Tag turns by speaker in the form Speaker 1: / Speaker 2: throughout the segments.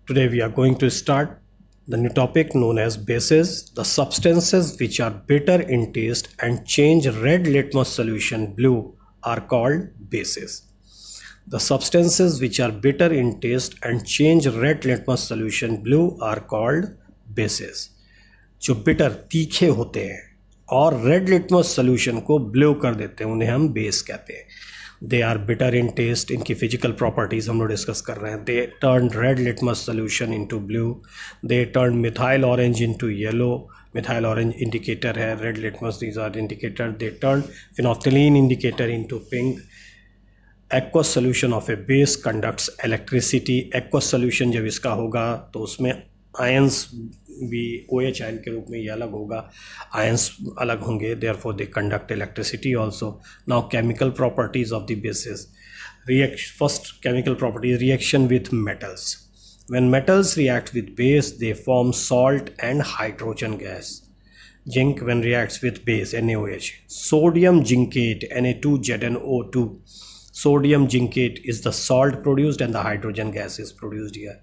Speaker 1: Today we are going to start the new topic known as bases. The substances which are bitter in taste and change red litmus solution blue are called bases. The substances which are bitter in taste and change red litmus solution blue are called bases. जो bitter तीखे होते हैं और red litmus solution को blue कर देते हैं उन्हें हम बेस कहते हैं. They are bitter in taste. इनकी फिजिकल प्रॉपर्टीज हम लोग डिस्कस कर रहे हैं. They turn red litmus solution into blue. They turn methyl orange into yellow. Methyl orange indicator है. Red litmus these are indicator. They turn phenolphthalein indicator into pink. Aqueous solution of a base conducts electricity. Aqueous solution जब इसका होगा तो उसमें ions भी OH ion के रूप में ये अलग होगा, आयंस अलग होंगे, therefore they conduct electricity also. Now chemical properties of the basis. First chemical property reaction with metals. When metals react with base they form salt and hydrogen gas. Zinc when reacts with base NaOH. Sodium zincate Na2ZnO2. Sodium jincate is the salt produced and the hydrogen gas is produced here.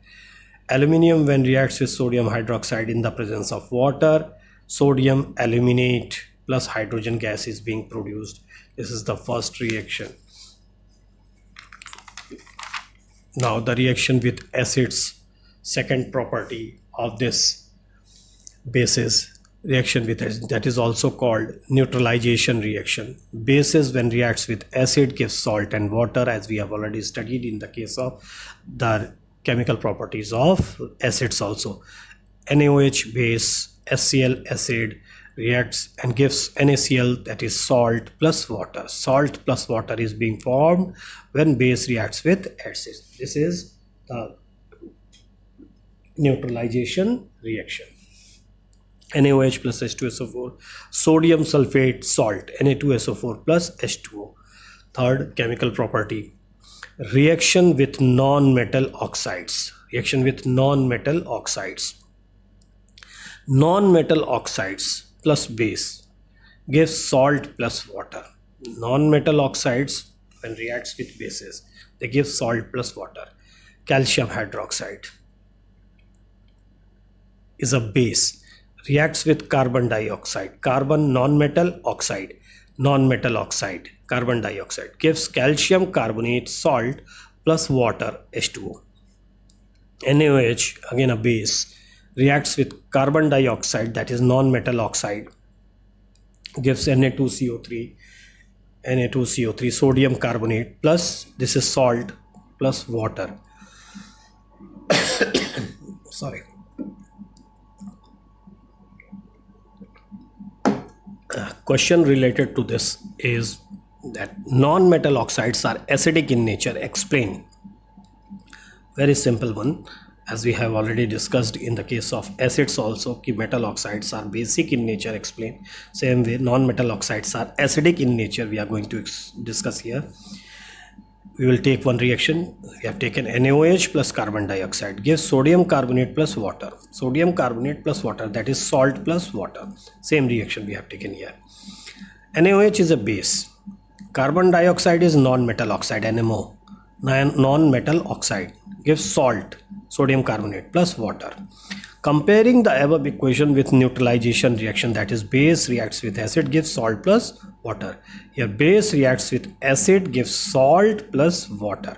Speaker 1: Aluminium when reacts with sodium hydroxide in the presence of water, sodium aluminate plus hydrogen gas is being produced. This is the first reaction. Now the reaction with acids, second property of this basis. Reaction with acid, that is also called neutralization reaction. Bases when reacts with acid gives salt and water, as we have already studied in the case of the chemical properties of acids also. NaOH base, HCl acid reacts and gives NaCl, that is salt plus water. Salt plus water is being formed when base reacts with acid. This is the neutralization reaction. NaOH plus H2SO4. Sodium sulfate salt Na2SO4 plus H2O. Third chemical property. Reaction with non-metal oxides. Reaction with non-metal oxides. Non-metal oxides plus base gives salt plus water. Non-metal oxides when reacts with bases they give salt plus water. Calcium hydroxide is a base. Reacts with carbon dioxide. Carbon non-metal oxide. Non-metal oxide. Carbon dioxide gives calcium carbonate salt plus water H2O. NaOH again a base reacts with carbon dioxide, that is non-metal oxide, gives Na2CO3. Na2CO3 sodium carbonate plus this is salt plus water. Sorry. Question related to this is that non-metal oxides are acidic in nature. Explain. Very simple one, as we have already discussed in the case of acids also कि metal oxides are basic in nature. Explain. Same way non-metal oxides are acidic in nature. We are going to discuss here. We will take one reaction. We have taken NaOH plus carbon dioxide gives sodium carbonate plus water. Sodium carbonate plus water, that is salt plus water. Same reaction we have taken here. NaOH is a base. Carbon dioxide is non-metal oxide, NMO. Non-metal oxide gives salt, sodium carbonate plus water. Comparing the above equation with neutralization reaction, that is base reacts with acid gives salt plus water. Here base reacts with acid gives salt plus water.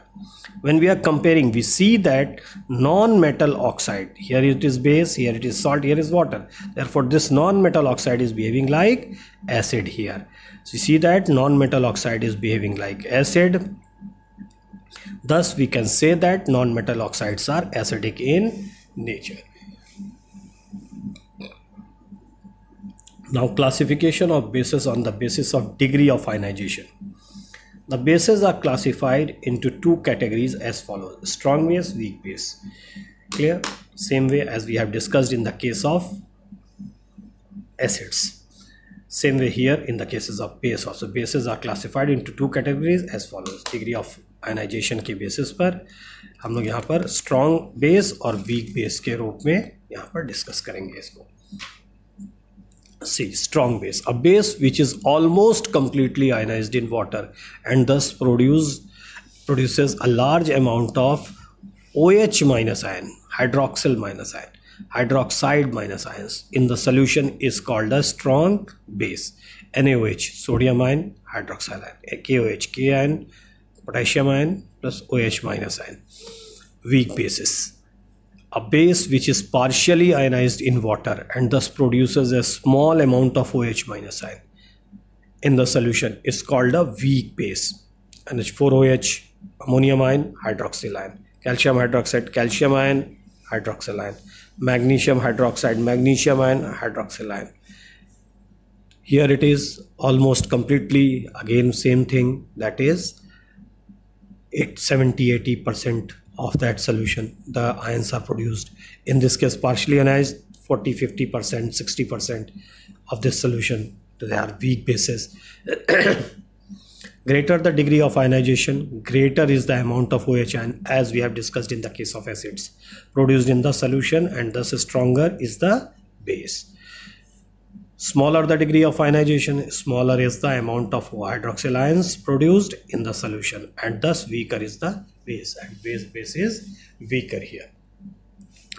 Speaker 1: When we are comparing, we see that non-metal oxide, here it is base, here it is salt, here is water. Therefore this non-metal oxide is behaving like acid here. So you see that non-metal oxide is behaving like acid. Thus we can say that non-metal oxides are acidic in nature. Now classification of bases on the basis of degree of ionization. The bases are classified into two categories as follows: strong base, weak base. Clear? Same way as we have discussed in the case of acids. Same way here in the cases of base also. Bases are classified into two categories as follows: degree of ionization के basis पर हम लोग यहाँ पर strong base और weak base के रूप में यहाँ पर डिस्कस करेंगे इसको. See, strong base, a base which is almost completely ionized in water and thus produces a large amount of OH minus ion, hydroxyl minus ion, hydroxide minus ions in the solution is called a strong base. NaOH, sodium ion, hydroxyl ion, KOH, K ion, potassium ion plus OH minus ion. Weak bases. A base which is partially ionized in water and thus produces a small amount of OH minus ion in the solution is called a weak base. NH4OH, ammonium ion, hydroxyl ion, calcium hydroxide, calcium ion, hydroxyl ion, magnesium hydroxide, magnesium ion, hydroxyl ion. Here it is almost completely again same thing, that is 70-80% of that solution the ions are produced. In this case partially ionized, 40-50%, 60% of this solution they are weak bases. Greater the degree of ionization, greater is the amount of OH ion, as we have discussed in the case of acids, produced in the solution, and thus stronger is the base. Smaller the degree of ionization, smaller is the amount of hydroxyl ions produced in the solution, and thus weaker is the base, and base is weaker here.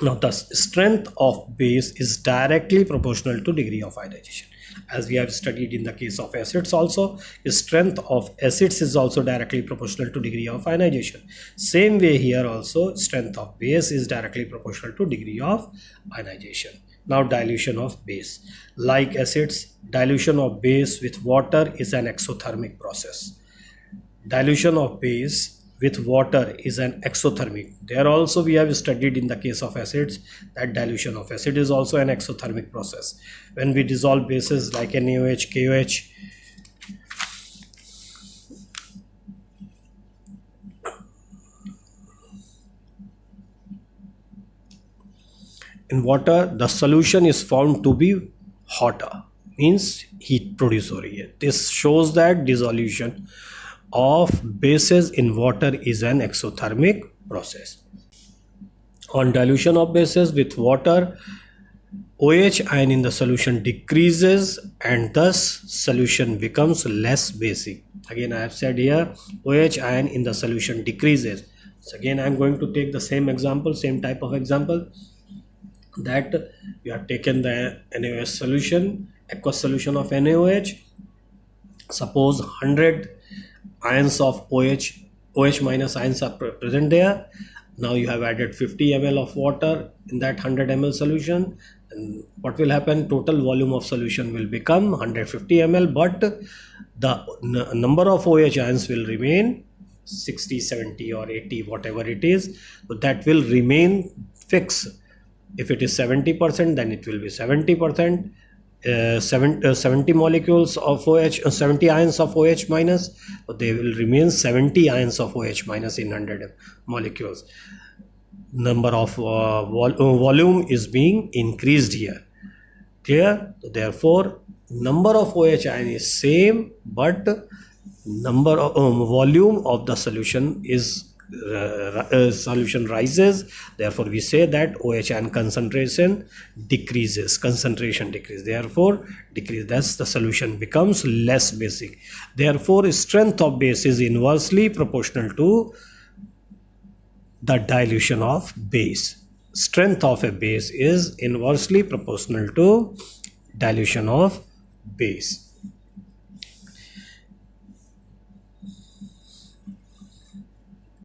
Speaker 1: Now thus strength of base is directly proportional to degree of ionization. As we have studied in the case of acids also, strength of acids is also directly proportional to degree of ionization. Same way here also, strength of base is directly proportional to degree of ionization. Now dilution of base. Like acids, dilution of base with water is an exothermic process. Dilution of base with water is an exothermic. There also we have studied in the case of acids that dilution of acid is also an exothermic process. When we dissolve bases like NaOH, KOH, in water, the solution is found to be hotter, means heat produced over here. This shows that dissolution of bases in water is an exothermic process. On dilution of bases with water, OH ion in the solution decreases and thus solution becomes less basic. Again I have said here OH ion in the solution decreases. So again I am going to take the same example, same type of example, that we have taken the NaOH solution, aqueous solution of NaOH. Suppose 100 ions of OH minus ions are present there. Now you have added 50 ml of water in that 100 ml solution, and what will happen? Total volume of solution will become 150 ml, but the number of OH ions will remain 60, 70 or 80, whatever it is, but that will remain fixed. If it is 70%, then it will be 70%. 70 molecules of OH, 70 ions of OH minus, but they will remain 70 ions of OH minus in 100 molecules. Number of volume is being increased here. Clear? So therefore, number of OH ion is same, but number of volume of the solution is solution rises. Therefore we say that OH ion concentration decreases, therefore decrease, thus the solution becomes less basic. Therefore strength of base is inversely proportional to the dilution of base. Strength of a base is inversely proportional to dilution of base.